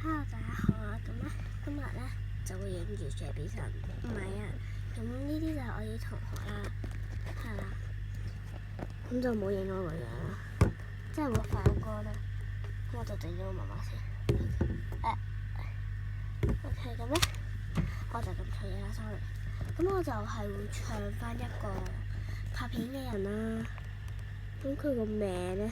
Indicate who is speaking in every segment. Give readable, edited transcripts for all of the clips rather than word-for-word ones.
Speaker 1: Hello，大家好啊！咁咧，今日咧就會影住 JB 神，唔係啊。咁呢啲就係我啲同學啦，係啦。咁就冇影我個樣啦，即係會反光啦。咁我就整咗個媽媽先。OK， 咁咧我就咁取嘢啦 ，sorry。咁我就係會唱翻一個拍片嘅人啦。咁佢個名咧，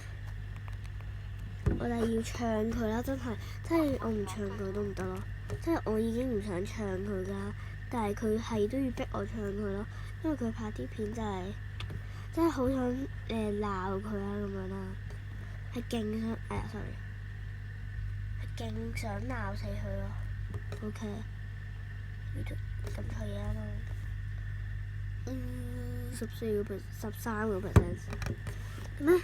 Speaker 1: 我哋要唱佢啦，真係，即係我唔唱佢都唔得咯。即係我已經唔想唱佢㗎，但係佢係都要逼我唱佢咯，因為佢拍啲片真係好想鬧佢啊咁樣啦，係勁想sorry，係勁想鬧死佢咯。OK， 咁錯嘢啊嘛，13%，咁咧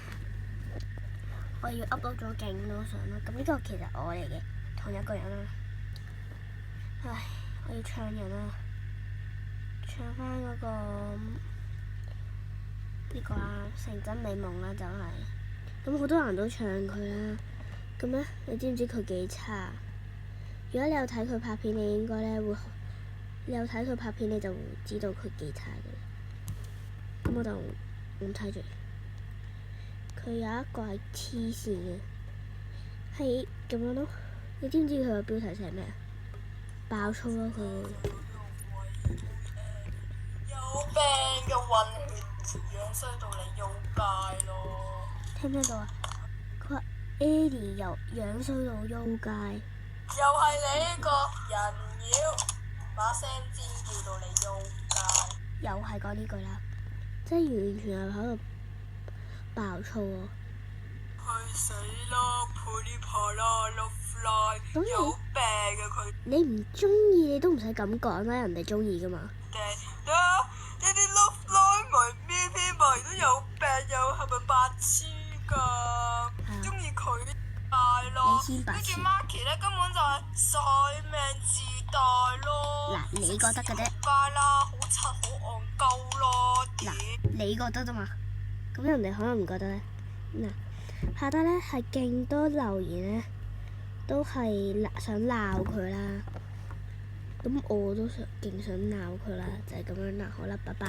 Speaker 1: 我要 upload 咗勁多相啦。咁呢個其實我嚟嘅，同一個人啦。唉，我要唱人啦，唱翻嗰個呢個啊，成真美夢啦，就係咁好多人都唱佢啦。咁咧，你知唔知佢幾差？如果你有睇佢拍片，你應該咧會，你有睇佢拍片，你就會知道佢幾差嘅。咁我就唔睇住。佢有一個係黐線嘅，係咁樣咯。你知唔知佢個標題寫咩啊？爆粗咯佢！
Speaker 2: 有病嘅混血兒樣衰到你喐街咯！
Speaker 1: 聽唔聽到啊？佢話 Eddie 又樣衰到喐街。
Speaker 2: 又係你呢個人妖，把聲尖叫到你喐街。
Speaker 1: 又係講呢句啦，即係完全係喺度爆粗喎。
Speaker 2: 去死啦！噼里啪啦碌拉，有病嘅佢。
Speaker 1: 你唔中意你都唔使咁講啦，人哋中意噶嘛。
Speaker 2: 呢啲碌拉咪咩咩咪都有病，又係咪白痴㗎？中意佢大咯。
Speaker 1: 你先白痴。
Speaker 2: 跟住 Marky 咧根本就係晒命自大咯。
Speaker 1: 嗱，你覺得嘅啫。
Speaker 2: 街啦，好柒好戇鳩咯。
Speaker 1: 嗱，你覺得啫嘛？咁人哋可能唔覺得咧。嗱，下低咧係勁多留言咧，都係想鬧佢啦。咁我都勁想鬧佢啦，就係咁樣啦。好啦，拜拜。